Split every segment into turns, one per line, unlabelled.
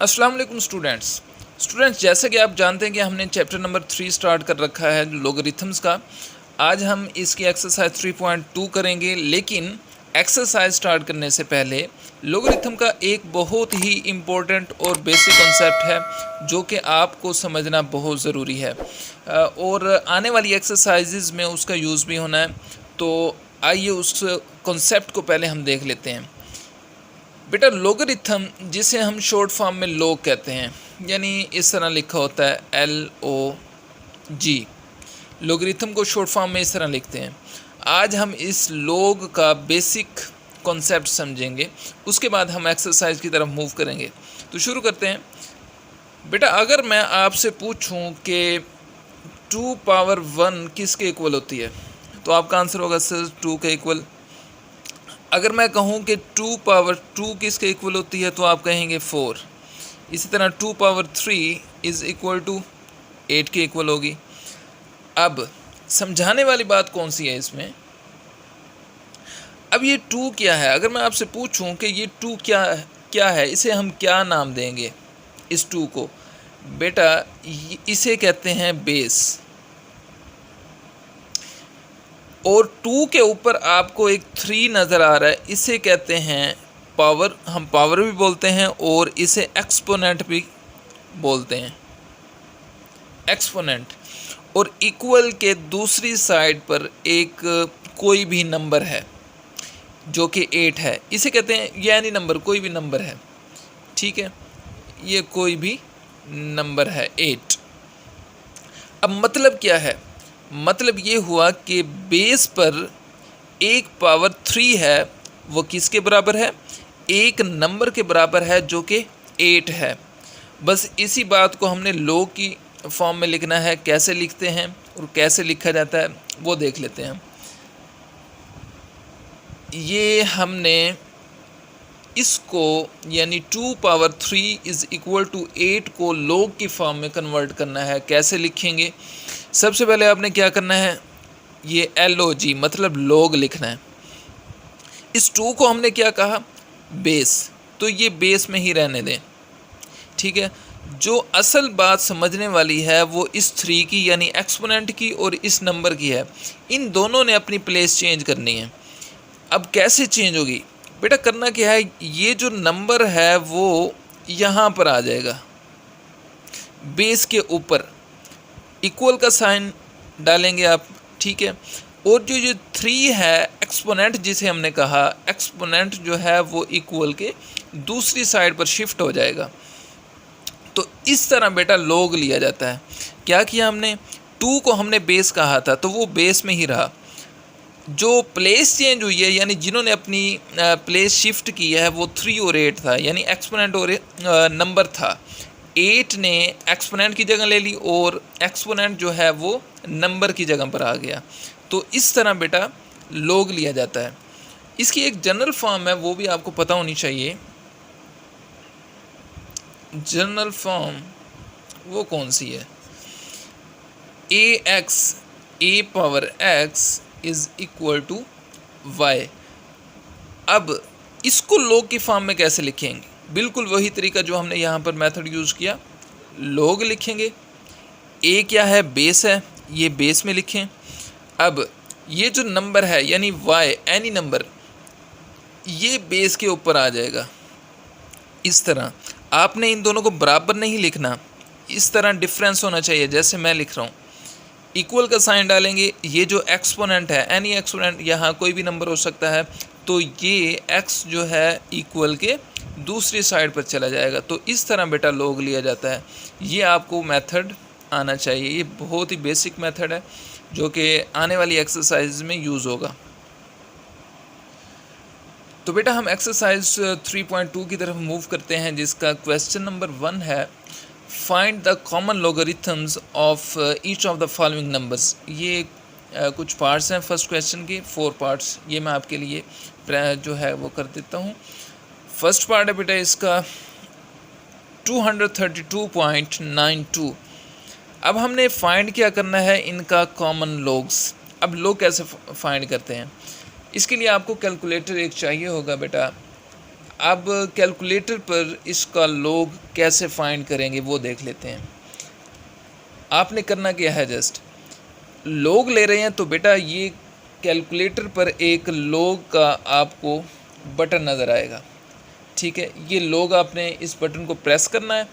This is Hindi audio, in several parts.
अस्सलाम वालेकुम स्टूडेंट्स, जैसे कि आप जानते हैं कि हमने चैप्टर नंबर 3 स्टार्ट कर रखा है लोगरिथम्स का। आज हम इसकी एक्सरसाइज 3.2 करेंगे, लेकिन एक्सरसाइज स्टार्ट करने से पहले लोगरिथम का एक बहुत ही इम्पोर्टेंट और बेसिक कॉन्सेप्ट है जो कि आपको समझना बहुत ज़रूरी है और आने वाली एक्सरसाइजेज में उसका यूज़ भी होना है। तो आइए उस कॉन्सेप्ट को पहले हम देख लेते हैं। बेटा, लोगरिथम जिसे हम शॉर्ट फॉर्म में लोग कहते हैं, यानी इस तरह लिखा होता है LOG। लोगरिथम को शॉर्ट फॉर्म में इस तरह लिखते हैं। आज हम इस लोग का बेसिक कॉन्सेप्ट समझेंगे, उसके बाद हम एक्सरसाइज की तरफ मूव करेंगे। तो शुरू करते हैं। बेटा, अगर मैं आपसे पूछूं कि 2 पावर 1 किसके इक्वल होती है, तो आपका आंसर होगा सर 2 के इक्वल। अगर मैं कहूँ कि 2 पावर 2 किसके इक्वल होती है, तो आप कहेंगे 4। इसी तरह 2 पावर 3 इज़ इक्वल टू 8 के इक्वल होगी। अब समझाने वाली बात कौन सी है इसमें? अब ये 2 क्या है? अगर मैं आपसे पूछूं कि ये 2 क्या है, इसे हम क्या नाम देंगे इस 2 को? बेटा, इसे कहते हैं बेस। और 2 के ऊपर आपको एक 3 नज़र आ रहा है, इसे कहते हैं पावर। हम पावर भी बोलते हैं और इसे एक्सपोनेंट भी बोलते हैं, एक्सपोनेंट। और इक्वल के दूसरी साइड पर एक कोई भी नंबर है जो कि 8 है, इसे कहते हैं, यानी नंबर कोई भी नंबर है, ठीक है, ये कोई भी नंबर है 8। अब मतलब क्या है? मतलब ये हुआ कि बेस पर एक पावर 3 है, वो किसके बराबर है? एक नंबर के बराबर है जो कि 8 है। बस इसी बात को हमने लॉग की फॉर्म में लिखना है। कैसे लिखते हैं और कैसे लिखा जाता है वो देख लेते हैं। ये हमने इसको यानी 2 पावर 3 इज़ इक्वल टू 8 को लॉग की फॉर्म में कन्वर्ट करना है। कैसे लिखेंगे? सबसे पहले आपने क्या करना है, ये LOG मतलब लॉग लिखना है। इस 2 को हमने क्या कहा? बेस। तो ये बेस में ही रहने दें, ठीक है। जो असल बात समझने वाली है वो इस 3 की यानी एक्सपोनेंट की और इस नंबर की है। इन दोनों ने अपनी प्लेस चेंज करनी है। अब कैसे चेंज होगी? बेटा, करना क्या है, ये जो नंबर है वो यहाँ पर आ जाएगा बेस के ऊपर, इक्वल का साइन डालेंगे आप, ठीक है। और जो 3 है एक्सपोनेंट जिसे हमने कहा, एक्सपोनेंट जो है वो इक्वल के दूसरी साइड पर शिफ्ट हो जाएगा। तो इस तरह बेटा लॉग लिया जाता है। क्या किया हमने? 2 को हमने बेस कहा था तो वो बेस में ही रहा। जो प्लेस चेंज हुई है यानी जिन्होंने अपनी प्लेस शिफ्ट की है वो 3 और 8 था, यानी एक्सपोनेंट और नंबर था। 8 ने एक्सपोनेंट की जगह ले ली और एक्सपोनेंट जो है वो नंबर की जगह पर आ गया। तो इस तरह बेटा लॉग लिया जाता है। इसकी एक जनरल फॉर्म है, वो भी आपको पता होनी चाहिए। जनरल फॉर्म वो कौन सी है? a power x is equal to y। अब इसको लॉग की फॉर्म में कैसे लिखेंगे? बिल्कुल वही तरीका जो हमने यहाँ पर मेथड यूज़ किया, लॉग लिखेंगे। a क्या है? बेस है, ये बेस में लिखें। अब ये जो नंबर है यानी y, एनी नंबर, ये बेस के ऊपर आ जाएगा। इस तरह आपने इन दोनों को बराबर नहीं लिखना, इस तरह डिफरेंस होना चाहिए जैसे मैं लिख रहा हूँ। इक्वल का साइन डालेंगे। ये जो एक्सपोनेंट है, एनी एक्सपोनेंट, यहाँ कोई भी नंबर हो सकता है, तो ये x जो है इक्वल के दूसरी साइड पर चला जाएगा। तो इस तरह बेटा लॉग लिया जाता है। ये आपको मेथड आना चाहिए। ये बहुत ही बेसिक मेथड है जो कि आने वाली एक्सरसाइज में यूज़ होगा। तो बेटा हम एक्सरसाइज 3.2 की तरफ मूव करते हैं, जिसका क्वेश्चन नंबर 1 है, find the common logarithms of each of the following numbers. ये कुछ पार्ट्स हैं फर्स्ट क्वेश्चन के, 4 पार्ट्स। ये मैं आपके लिए जो है वो कर देता हूँ। फर्स्ट पार्ट है बेटा इसका 232.92। अब हमने फाइंड क्या करना है, इनका कॉमन लॉग्स। अब लॉग कैसे फाइंड करते हैं? इसके लिए आपको कैलकुलेटर एक चाहिए होगा बेटा। अब कैलकुलेटर पर इसका लॉग कैसे फाइंड करेंगे वो देख लेते हैं। आपने करना क्या है, जस्ट लॉग ले रहे हैं तो बेटा ये कैलकुलेटर पर एक लॉग का आपको बटन नज़र आएगा, ठीक है। ये लॉग आपने इस बटन को प्रेस करना है।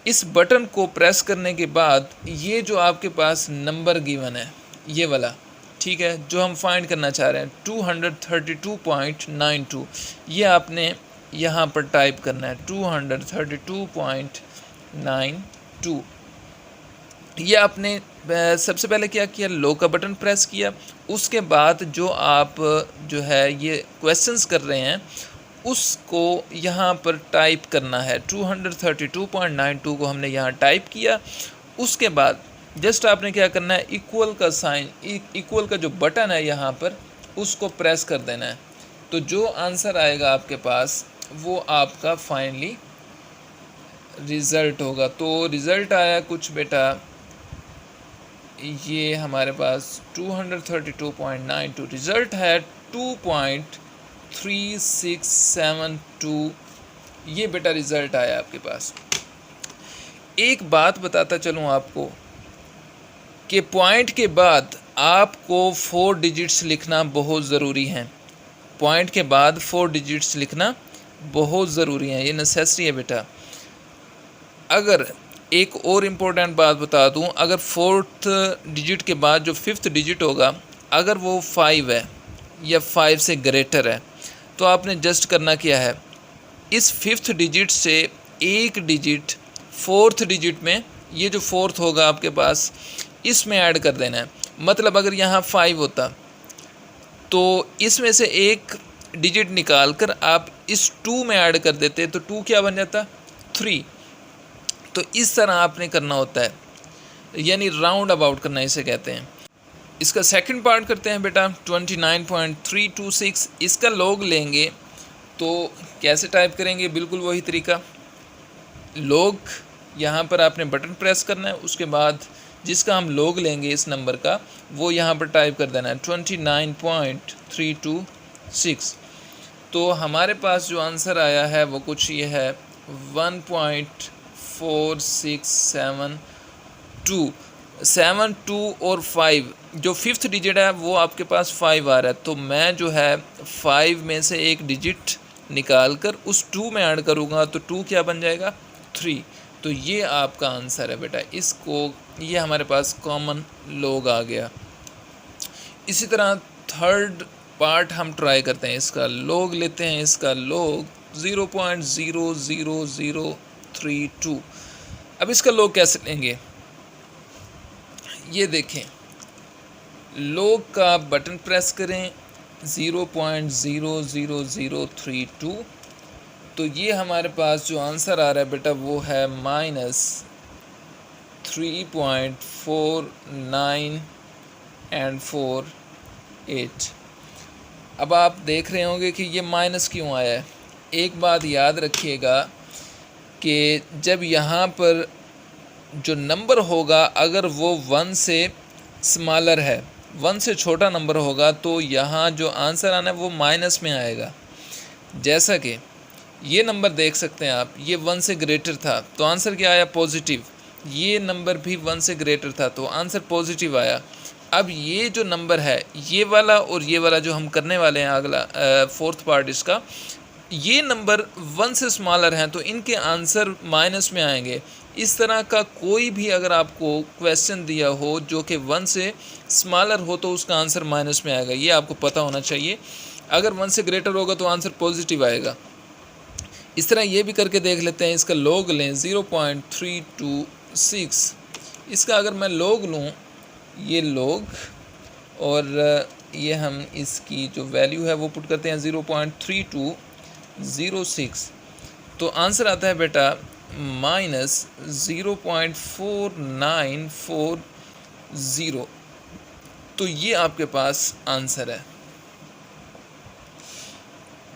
इस बटन को प्रेस करने के बाद ये जो आपके पास नंबर गिवन है ये वाला, ठीक है, जो हम फाइंड करना चाह रहे हैं 232.92, ये आपने यहाँ पर टाइप करना है 232.92। ये आपने सबसे पहले क्या किया, लॉग का बटन प्रेस किया। उसके बाद जो आप जो है ये क्वेश्चंस कर रहे हैं उसको यहाँ पर टाइप करना है। 232.92 को हमने यहाँ टाइप किया। उसके बाद जस्ट आपने क्या करना है, इक्वल का साइन, इक्वल का जो बटन है यहाँ पर उसको प्रेस कर देना है। तो जो आंसर आएगा आपके पास वो आपका फाइनली रिज़ल्ट होगा। तो रिज़ल्ट आया कुछ बेटा, ये हमारे पास 232.92 रिज़ल्ट है 2.3672, ये बेटा रिज़ल्ट आया आपके पास। एक बात बताता चलूँ आपको कि पॉइंट के बाद आपको 4 डिजिट्स लिखना बहुत ज़रूरी है। पॉइंट के बाद 4 डिजिट्स लिखना बहुत ज़रूरी है, ये नेसेसरी है बेटा। अगर एक और इम्पोर्टेंट बात बता दूं, अगर 4th डिजिट के बाद जो 5th डिजिट होगा अगर वो 5 है या 5 से ग्रेटर है तो आपने जस्ट करना क्या है, इस 5th डिजिट से एक डिजिट 4th डिजिट में, ये जो 4th होगा आपके पास इसमें ऐड कर देना है। मतलब अगर यहाँ 5 होता तो इसमें से एक डिजिट निकाल कर आप इस 2 में ऐड कर देते तो 2 क्या बन जाता, 3। तो इस तरह आपने करना होता है, यानी राउंड अबाउट करना इसे कहते हैं। इसका सेकंड पार्ट करते हैं बेटा 29.326। इसका लॉग लेंगे तो कैसे टाइप करेंगे, बिल्कुल वही तरीका। लॉग यहाँ पर आपने बटन प्रेस करना है, उसके बाद जिसका हम लॉग लेंगे इस नंबर का वो यहाँ पर टाइप कर देना है 29.326। तो हमारे पास जो आंसर आया है वो कुछ ये है 1.4672। 7 2 और 5, जो 5th डिजिट है वो आपके पास 5 आ रहा है। तो मैं जो है 5 में से एक डिजिट निकाल कर उस 2 में ऐड करूँगा तो 2 क्या बन जाएगा, 3। तो ये आपका आंसर है बेटा। इसको, ये हमारे पास कॉमन लॉग आ गया। इसी तरह थर्ड पार्ट हम ट्राई करते हैं, इसका लॉग लेते हैं। इसका लॉग 0.00032। अब इसका लॉग कैसे लेंगे ये देखें, लॉग का बटन प्रेस करें 0.00032। तो ये हमारे पास जो आंसर आ रहा है बेटा वो है -3.4948। अब आप देख रहे होंगे कि ये माइनस क्यों आया है। एक बात याद रखिएगा कि जब यहाँ पर जो नंबर होगा अगर वो 1 से स्मॉलर है, 1 से छोटा नंबर होगा तो यहाँ जो आंसर आना है वो माइनस में आएगा। जैसा कि ये नंबर देख सकते हैं आप, ये 1 से ग्रेटर था तो आंसर क्या आया, पॉजिटिव। ये नंबर भी 1 से ग्रेटर था तो आंसर पॉजिटिव आया। अब ये जो नंबर है ये वाला और ये वाला जो हम करने वाले हैं अगला 4th पार्ट इसका, ये नंबर 1 से स्मॉलर हैं तो इनके आंसर माइनस में आएंगे। इस तरह का कोई भी अगर आपको क्वेश्चन दिया हो जो कि 1 से स्मॉलर हो तो उसका आंसर माइनस में आएगा, ये आपको पता होना चाहिए। अगर 1 से ग्रेटर होगा तो आंसर पॉजिटिव आएगा। इस तरह ये भी करके देख लेते हैं। इसका लॉग लें 0.326। इसका अगर मैं लॉग लूँ, ये लॉग, और ये हम इसकी जो वैल्यू है वो पुट करते हैं 0.3206। तो आंसर आता है बेटा -0.4940। तो ये आपके पास आंसर है।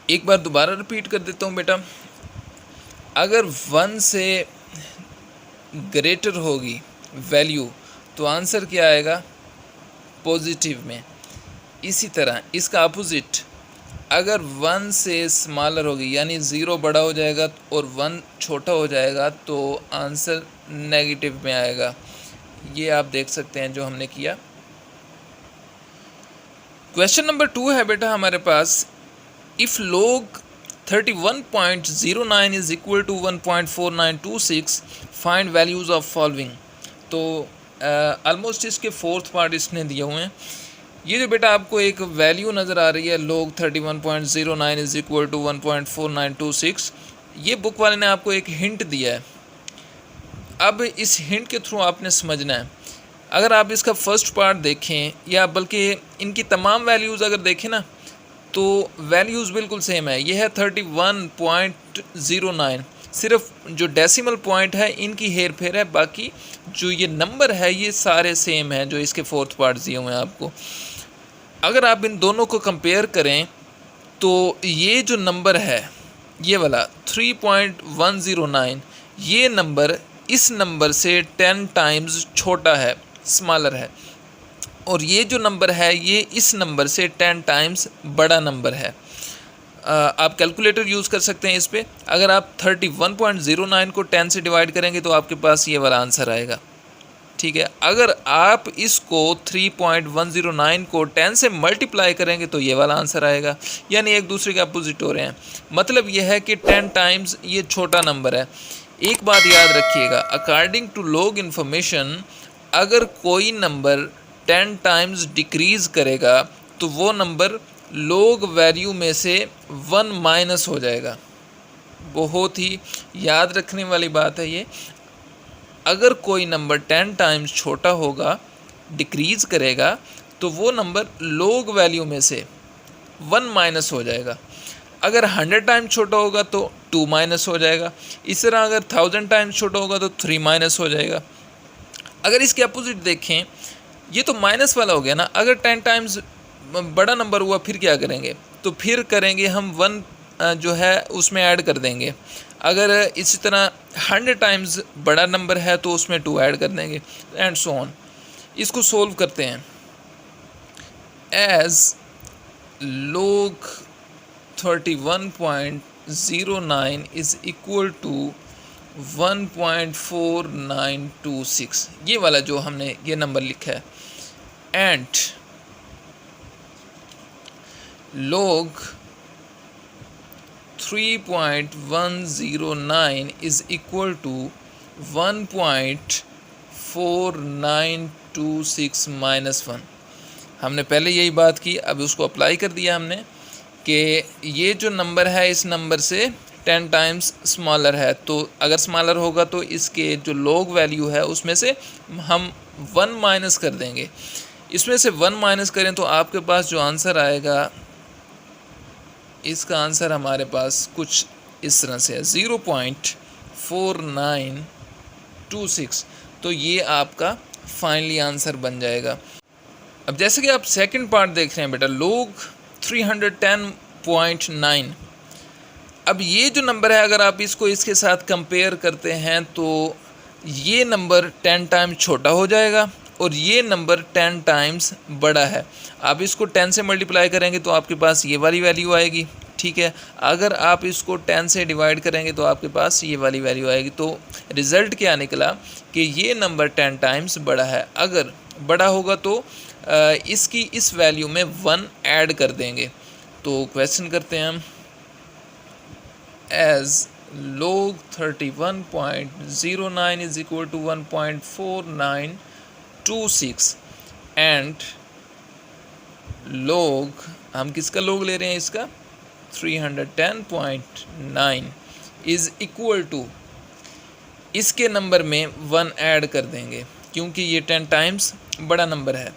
एक बार दोबारा रिपीट कर देता हूँ बेटा, अगर 1 से ग्रेटर होगी वैल्यू तो आंसर क्या आएगा, पॉजिटिव में। इसी तरह इसका अपोजिट, अगर 1 से स्मॉलर होगी यानी 0 बड़ा हो जाएगा और 1 छोटा हो जाएगा तो आंसर नेगेटिव में आएगा। ये आप देख सकते हैं जो हमने किया। क्वेश्चन नंबर 2 है बेटा हमारे पास, if log 31.09 is equal to 1.4926 find values of following. तो ऑलमोस्ट इसके फोर्थ पार्ट इसने दिए हुए हैं। ये जो बेटा आपको एक वैल्यू नज़र आ रही है log 31.09 इज इक्वल टू 1.4926, ये बुक वाले ने आपको एक हिंट दिया है। अब इस हिंट के थ्रू आपने समझना है। अगर आप इसका फर्स्ट पार्ट देखें या बल्कि इनकी तमाम वैल्यूज़ अगर देखें ना तो वैल्यूज़ बिल्कुल सेम है। ये है 31.09, सिर्फ जो डेसिमल पॉइंट है इनकी हेर फेर है, बाकी जो ये नंबर है ये सारे सेम हैं जो इसके फोर्थ पार्ट दिए हुए हैं आपको। अगर आप इन दोनों को कंपेयर करें तो ये जो नंबर है ये वाला 3.109, ये नंबर इस नंबर से 10 टाइम्स छोटा है, स्मॉलर है, और ये जो नंबर है ये इस नंबर से 10 टाइम्स बड़ा नंबर है। आप कैलकुलेटर यूज़ कर सकते हैं इस पर। अगर आप 31.09 को 10 से डिवाइड करेंगे तो आपके पास ये वाला आंसर आएगा, ठीक है। अगर आप इसको 3.109 को 10 से मल्टीप्लाई करेंगे तो ये वाला आंसर आएगा, यानी एक दूसरे के अपोजिट हो रहे हैं। मतलब यह है कि 10 टाइम्स ये छोटा नंबर है। एक बात याद रखिएगा, अकॉर्डिंग टू लॉग इन्फॉर्मेशन, अगर कोई नंबर 10 टाइम्स डिक्रीज़ करेगा तो वो नंबर लॉग वैल्यू में से 1 माइनस हो जाएगा। बहुत ही याद रखने वाली बात है ये। अगर कोई नंबर 10 टाइम्स छोटा होगा, डिक्रीज़ करेगा, तो वो नंबर लॉग वैल्यू में से 1 माइनस हो जाएगा। अगर 100 टाइम्स छोटा होगा तो 2 माइनस हो जाएगा। इस तरह अगर 1000 टाइम्स छोटा होगा तो 3 माइनस हो जाएगा। अगर इसके अपोजिट देखें, ये तो माइनस वाला हो गया ना। अगर 10 टाइम्स बड़ा नंबर हुआ फिर क्या करेंगे? तो फिर करेंगे हम 1 जो है उसमें ऐड कर देंगे। अगर इसी तरह 100 टाइम्स बड़ा नंबर है तो उसमें 2 ऐड कर देंगे, एंड सो ऑन। इसको सोल्व करते हैं। As log 31.09 is equal to 1.4926, ये वाला जो हमने ये नंबर लिखा है, and log 3.109 is equal to 1.4926 minus 1। हमने पहले यही बात की, अब उसको अप्लाई कर दिया हमने कि ये जो नंबर है इस नंबर से 10 टाइम्स स्मॉलर है, तो अगर स्मॉलर होगा तो इसके जो लॉग वैल्यू है उसमें से हम 1 माइनस कर देंगे। इसमें से 1 माइनस करें तो आपके पास जो आंसर आएगा, इसका आंसर हमारे पास कुछ इस तरह से है, 0.4926। तो ये आपका फाइनली आंसर बन जाएगा। अब जैसे कि आप सेकंड पार्ट देख रहे हैं बेटा, log 310.9। अब ये जो नंबर है अगर आप इसको इसके साथ कंपेयर करते हैं तो ये नंबर 10 टाइम्स छोटा हो जाएगा और ये नंबर 10 टाइम्स बड़ा है। आप इसको 10 से मल्टीप्लाई करेंगे तो आपके पास ये वाली वैल्यू आएगी, ठीक है। अगर आप इसको 10 से डिवाइड करेंगे तो आपके पास ये वाली वैल्यू आएगी। तो रिज़ल्ट क्या निकला कि ये नंबर 10 टाइम्स बड़ा है। अगर बड़ा होगा तो इसकी इस वैल्यू में 1 ऐड कर देंगे। तो क्वेश्चन करते हैं हम, as log 31.09 is equal to 1.4926 and log, हम किसका log ले रहे हैं इसका, 310.9 इज इक्वल टू, इसके नंबर में 1 ऐड कर देंगे क्योंकि ये 10 टाइम्स बड़ा नंबर है।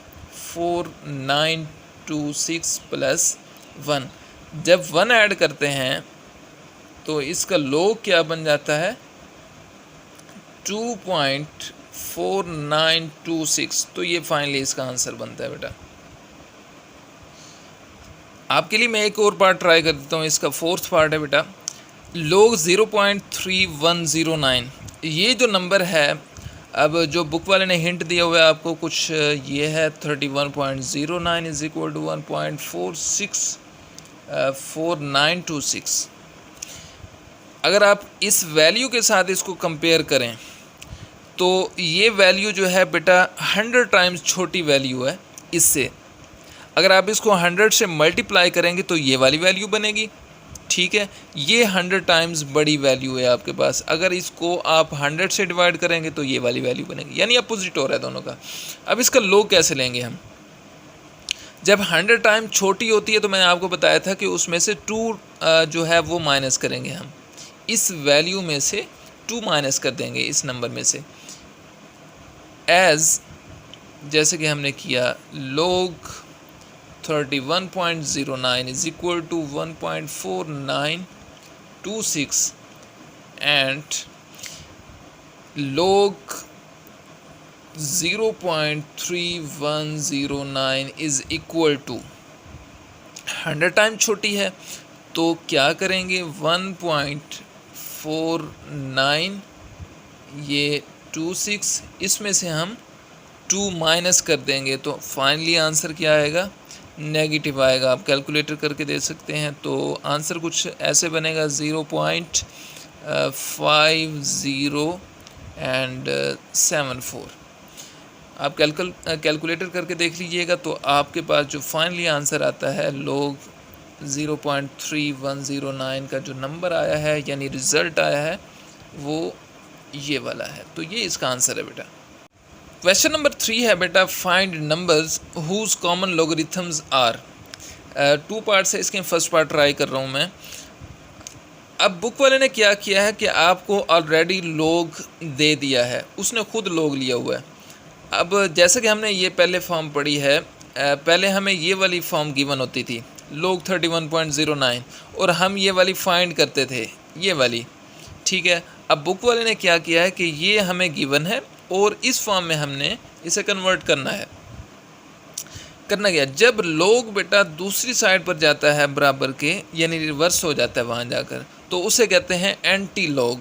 4926 प्लस 1, जब 1 ऐड करते हैं तो इसका log क्या बन जाता है, 2.4926। तो ये फाइनली इसका आंसर बनता है बेटा। आपके लिए मैं एक और पार्ट ट्राई कर देता हूँ। इसका फोर्थ पार्ट है बेटा, log 0.3109। ये जो नंबर है, अब जो बुक वाले ने हिंट दिया हुआ है आपको कुछ ये है, 31.09 इज इक्वल टू 1.46 4926। अगर आप इस वैल्यू के साथ इसको कंपेयर करें तो ये वैल्यू जो है बेटा 100 टाइम्स छोटी वैल्यू है इससे। अगर आप इसको 100 से मल्टीप्लाई करेंगे तो ये वाली वैल्यू बनेगी, ठीक है। ये 100 टाइम्स बड़ी वैल्यू है आपके पास। अगर इसको आप 100 से डिवाइड करेंगे तो ये वाली वैल्यू बनेगी, यानी अपोजिट हो रहा है दोनों का। अब इसका लोग कैसे लेंगे हम? जब 100 टाइम छोटी होती है तो मैंने आपको बताया था कि उसमें से 2 जो है वो माइनस करेंगे हम। इस वैल्यू में से 2 माइनस कर देंगे इस नंबर में से। एज जैसे कि हमने किया log 31.09 is equal to 1.4926 and log 0.3109 is equal to 100 time छोटी है तो क्या करेंगे 1.49 ये 26 इसमें से हम 2 माइनस कर देंगे तो फाइनली आंसर क्या आएगा? नेगेटिव आएगा। आप कैलकुलेटर करके दे सकते हैं तो आंसर कुछ ऐसे बनेगा 0.5074। आप कैलकुलेटर करके देख लीजिएगा तो आपके पास जो फाइनली आंसर आता है log 0.3109 का जो नंबर आया है यानी रिज़ल्ट आया है वो ये वाला है। तो ये इसका आंसर है बेटा। क्वेश्चन नंबर 3 है बेटा, find numbers whose common logarithms are. 2 parts है इसके, फर्स्ट पार्ट ट्राई कर रहा हूँ मैं। अब बुक वाले ने क्या किया है कि आपको ऑलरेडी लोग दे दिया है, उसने खुद लोग लिया हुआ है। अब जैसे कि हमने ये पहले फॉर्म पढ़ी है, पहले हमें ये वाली फॉर्म गिवन होती थी log 31.09 और हम ये वाली फाइंड करते थे, ये वाली, ठीक है। अब बुक वाले ने क्या किया है कि ये हमें गिवन है और इस फॉर्म में हमने इसे कन्वर्ट करना है। करना क्या, जब log बेटा दूसरी साइड पर जाता है बराबर के, यानी रिवर्स हो जाता है वहाँ जाकर, तो उसे कहते हैं एंटी लॉग,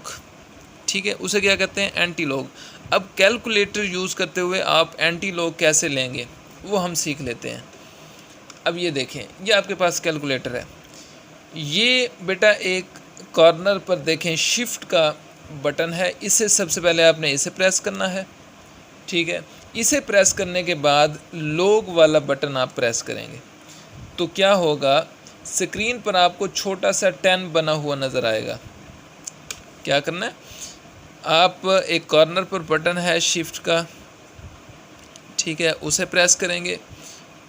ठीक है। उसे क्या कहते हैं? Anti log. अब कैलकुलेटर यूज़ करते हुए आप एंटी लॉग कैसे लेंगे वो हम सीख लेते हैं। अब ये देखें, ये आपके पास कैलकुलेटर है, ये बेटा एक कॉर्नर पर देखें शिफ्ट का बटन है, इसे सबसे पहले आपने इसे प्रेस करना है, ठीक है। इसे प्रेस करने के बाद log वाला बटन आप प्रेस करेंगे तो क्या होगा, स्क्रीन पर आपको छोटा सा 10 बना हुआ नज़र आएगा। क्या करना है, आप एक कॉर्नर पर बटन है शिफ्ट का, ठीक है, उसे प्रेस करेंगे।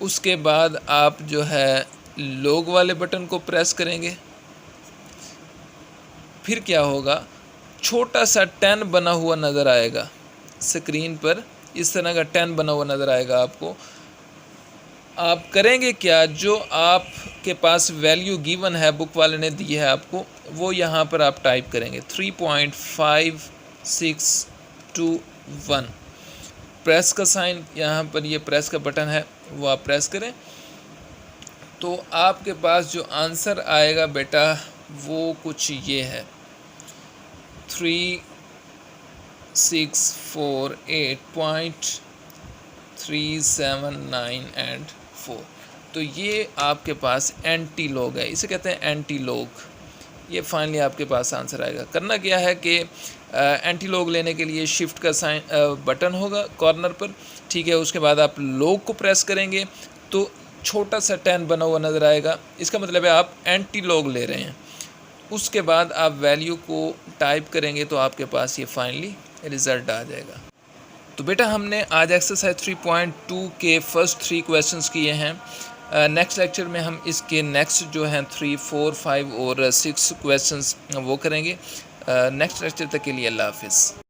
उसके बाद आप जो है log वाले बटन को प्रेस करेंगे। फिर क्या होगा, छोटा सा 10 बना हुआ नज़र आएगा स्क्रीन पर, इस तरह का 10 बना हुआ नज़र आएगा आपको। आप करेंगे क्या, जो आपके पास वैल्यू गिवन है, बुक वाले ने दी है आपको, वो यहाँ पर आप टाइप करेंगे 3.5621। प्रेस का साइन, यहाँ पर ये प्रेस का बटन है वो आप प्रेस करें तो आपके पास जो आंसर आएगा बेटा वो कुछ ये है 3648.379 एंड 4। तो ये आपके पास एंटी लॉग है, इसे कहते हैं एंटी लॉग। ये फाइनली आपके पास आंसर आएगा। करना क्या है कि एंटी लॉग लेने के लिए शिफ्ट का साइन बटन होगा कॉर्नर पर, ठीक है। उसके बाद आप लॉग को प्रेस करेंगे तो छोटा सा 10 बना हुआ नज़र आएगा, इसका मतलब है आप एंटी लॉग ले रहे हैं। उसके बाद आप वैल्यू को टाइप करेंगे तो आपके पास ये फाइनली रिज़ल्ट आ जाएगा। तो बेटा हमने आज एक्सरसाइज 3.2 के फर्स्ट 3 क्वेश्चंस किए हैं। नेक्स्ट लेक्चर में हम इसके नेक्स्ट जो हैं 3, 4, 5 और 6 क्वेश्चंस वो करेंगे। नेक्स्ट लेक्चर तक के लिए अल्लाह हाफिज़।